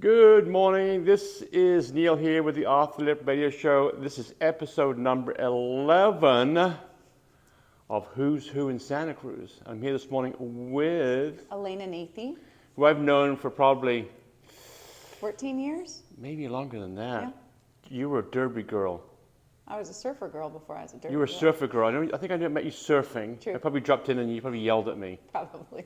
Good morning. This is Neil here with the Off the Lip Radio Show. This is episode number 11 of Who's Who in Santa Cruz. I'm here this morning with Alayna Nathe. who I've known for probably 14 years? maybe longer than that. Yeah. You were a derby girl. I was a surfer girl before I was a derby You were a girl. surfer girl. I think I met you surfing. True. I probably dropped in and you probably yelled at me. Probably.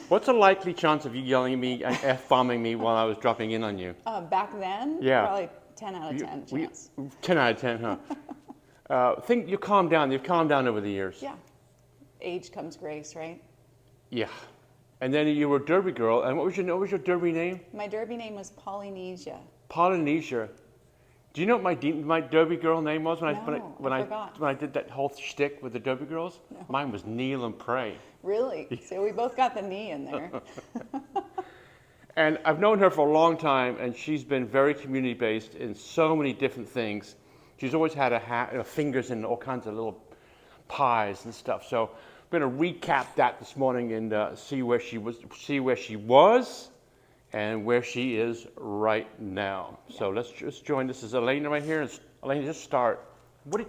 What's a likely chance of you yelling at me and F-bombing me while I was dropping in on you? Back then, Yeah. probably 10 out of 10 chance. 10 out of 10, huh? Think you calmed down. You've calmed down over the years. Yeah. Age comes grace, right? Yeah. And then you were a derby girl. And what was your derby name? My derby name was Polynesia. Polynesia. Do you know what my derby girl name was when No, I I forgot. when I did that whole shtick with the derby girls? No. Mine was Kneel and Pray. Really? So we both got the knee in there. And I've known her for a long time, and she's been very community-based in so many different things. She's always had fingers in all kinds of little pies and stuff. So I'm going to recap that this morning and see where she was, and where she is right now. Yeah. So let's just join. This is Alayna right here. Alayna, just start. Where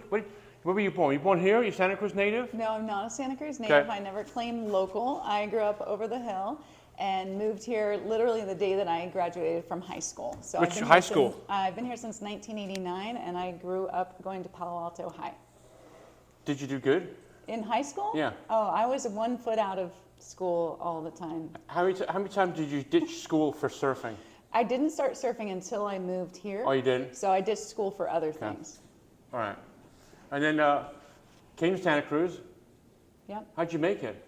were you born? Were you born here? Are you Santa Cruz native? No, I'm not a Santa Cruz native. Okay. I never claimed local. I grew up over the hill and moved here literally the day that I graduated from high school. So Which high school? I've been here since 1989, and I grew up going to Palo Alto High. Did you do good? In high school? Yeah. Oh, I was 1 foot out of school all the time. How many times did you ditch school for surfing? I didn't start surfing until I moved here. Oh, you didn't? So I ditched school for other things. All right. And then came to Santa Cruz. Yep. How'd you make it?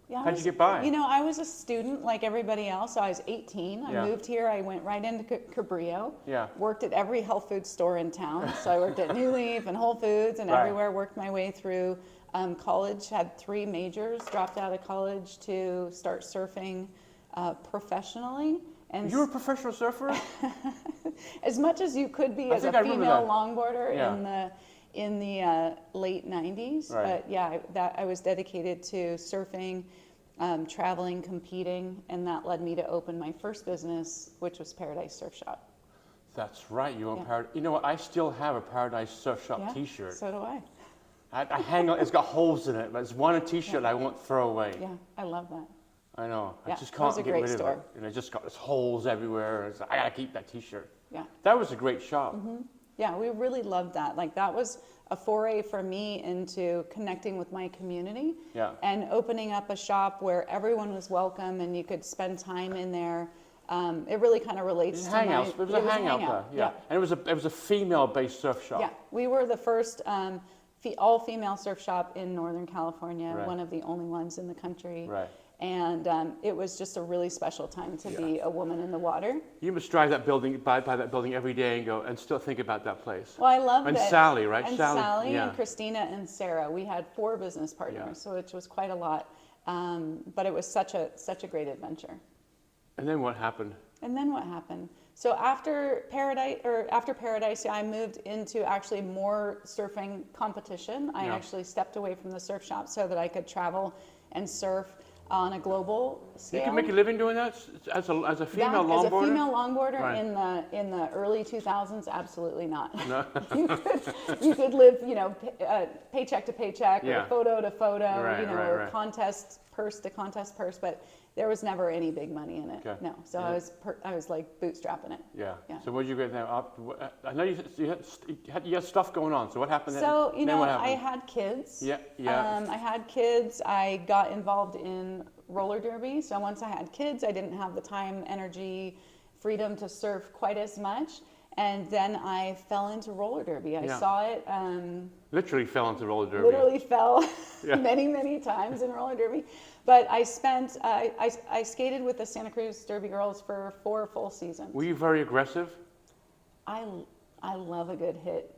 Yeah, How'd you get by? You know, I was a student like everybody else. So I was 18. I moved here. I went right into Cabrillo. Yeah. Worked at every health food store in town. So I worked at New Leaf and Whole Foods and everywhere. Worked my way through college. Had 3 majors. Dropped out of college to start surfing professionally. And You were a professional surfer? as much as you could be as a female longboarder in the late 90s. Right. But yeah, I was dedicated to surfing, traveling, competing, and that led me to open my first business, which was Paradise Surf Shop. That's right. You own Paradise. You know what? I still have a Paradise Surf Shop T-shirt. So do I. I hang on. It's got holes in it, but it's one T-shirt I won't throw away. Yeah, I love that. I know. Yeah, I just can't that was a get great rid store. of it. And it just got holes everywhere. I gotta keep that T-shirt. Yeah. That was a great shop. Mm-hmm. Yeah, we really loved that. Like that was a foray for me into connecting with my community and opening up a shop where everyone was welcome and you could spend time in there. It really kind of relates to hangouts. It was a hangout there. Yeah. And it was a female-based surf shop. Yeah, we were the first all-female surf shop in Northern California, one of the only ones in the country. Right. And it was just a really special time to be a woman in the water. You must drive that building, by that building every day and still think about that place. Well, I love and it. Sally, right? And Sally and Christina and Sarah. We had 4 business partners, so it was quite a lot. But it was such a great adventure. And then what happened? So after Paradise, I moved into actually more surfing competition. I actually stepped away from the surf shop so that I could travel and surf on a global scale. You can make a living doing that as a female longboarder? As a female longboarder in the early 2000s, absolutely not. No. you could live, paycheck to paycheck, or photo to photo, or contest purse to contest purse, but there was never any big money in it. Okay. No. So I was like bootstrapping it. Yeah. So what did you get now? I know you had stuff going on. So what happened? So I had kids. Yeah. I had kids. I got involved in roller derby. So once I had kids, I didn't have the time, energy, freedom to surf quite as much. And then I fell into roller derby. I saw it. Literally fell into roller derby. Literally fell many, many times in roller derby. But I skated with the Santa Cruz Derby Girls for 4 full seasons. Were you very aggressive? I love a good hit.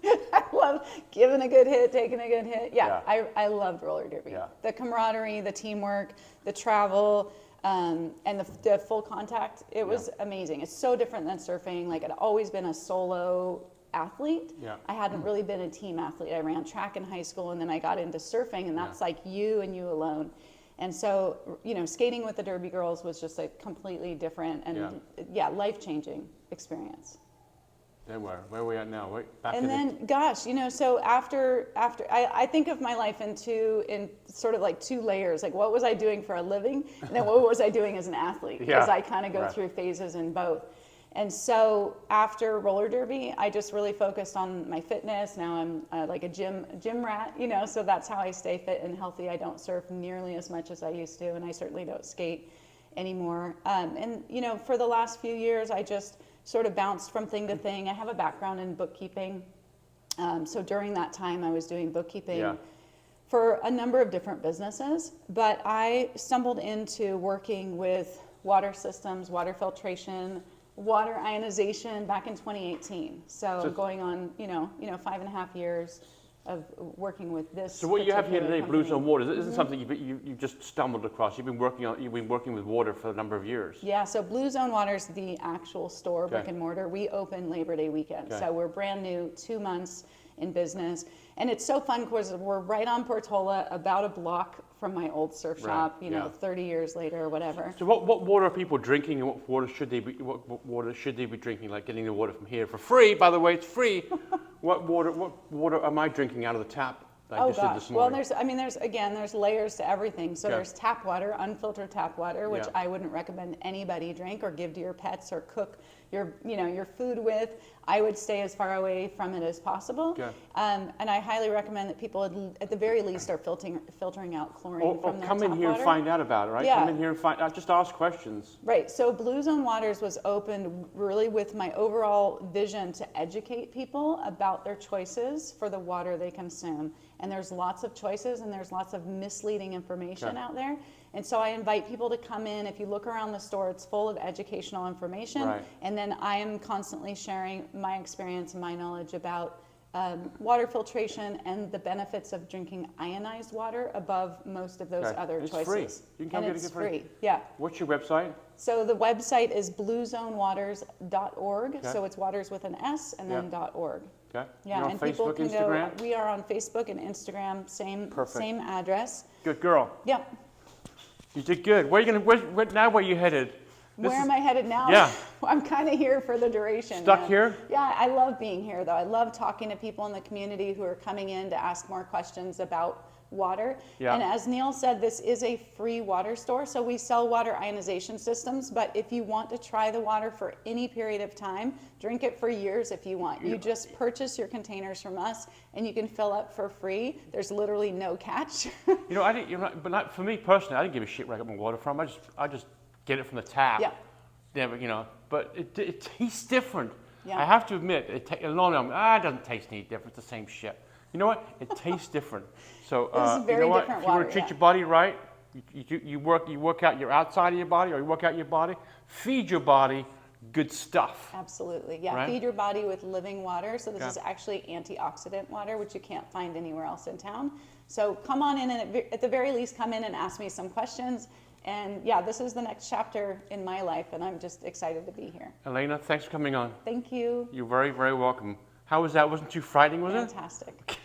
I love giving a good hit, taking a good hit. I loved roller derby. Yeah. The camaraderie, the teamwork, the travel, and the full contact. It was amazing. It's so different than surfing. Like, I'd always been a solo athlete. Yeah. I hadn't really been a team athlete. I ran track in high school, and then I got into surfing, and that's like you and you alone. And so, skating with the Derby girls was just a completely different and life-changing experience. Then where are we at now? Gosh, so after I think of my life in sort of like 2 layers. Like, what was I doing for a living, and then what was I doing as an athlete? Because I kind of go through phases in both. And so after roller derby, I just really focused on my fitness. Now I'm like a gym rat, so that's how I stay fit and healthy. I don't surf nearly as much as I used to, and I certainly don't skate anymore. And for the last few years, I just sort of bounced from thing to thing. I have a background in bookkeeping. So during that time, I was doing bookkeeping for a number of different businesses, but I stumbled into working with water systems, water filtration, water ionization back in 2018. So going on, 5.5 years of working with this. So what you have here today, company. Blue Zone Water, isn't something you just stumbled across. You've been working with water for a number of years. Yeah. So Blue Zone Water's the actual store, brick and mortar. We open Labor Day weekend, so we're brand new, 2 months in business, and it's so fun because we're right on Portola, about a block from my old surf shop. 30 years later or whatever. So what water are people drinking, and what water should they be drinking? Like getting the water from here for free. By the way, it's free. What water am I drinking out of the tap? Gosh. Well, there's layers to everything. So there's tap water, unfiltered tap water, which I wouldn't recommend anybody drink or give to your pets or cook your food with. I would stay as far away from it as possible. And I highly recommend that people at the very least are filtering out chlorine from their come in here water. and find out about it, right? Yeah. Come in here and find out. Just ask questions. Right. So Blue Zone Waters was opened really with my overall vision to educate people about their choices for the water they consume. And there's lots of choices and there's lots of misleading information out there. And so I invite people to come in. If you look around the store, it's full of educational information. Right. And then I am constantly sharing my experience and my knowledge about water filtration and the benefits of drinking ionized water above most of those other choices. It's free. You can come get it for free. Yeah. What's your website? So the website is bluezonewaters.org. So it's waters with an S and then .org. Okay. Yeah, You're on and Facebook, people can Instagram? go. We are on Facebook and Instagram, same address. Good girl. Yep. You did good. Where are you headed? Where am I headed now? Yeah. I'm kind of here for the duration. Stuck here? Yeah, I love being here though. I love talking to people in the community who are coming in to ask more questions about water. Yeah. And as Neil said, this is a free water store. So we sell water ionization systems, but if you want to try the water for any period of time, drink it for years if you want. You just purchase your containers from us and you can fill up for free. There's literally no catch. But not for me personally, I didn't give a shit where I got my water from. I just get it from the tap. Yeah. Yeah, but it tastes different. Yeah. I have to admit, it doesn't taste any different. It's the same shit. You know what? It tastes different. So this is very different if you want to treat your body right, you work out your outside of your body, or you work out your body. Feed your body good stuff. Absolutely, yeah. Right? Feed your body with living water. So this is actually antioxidant water, which you can't find anywhere else in town. So come on in, and at the very least, come in and ask me some questions. And yeah, this is the next chapter in my life, and I'm just excited to be here. Alayna, thanks for coming on. Thank you. You're very, very welcome. How was that? Wasn't too frightening, was it? Fantastic.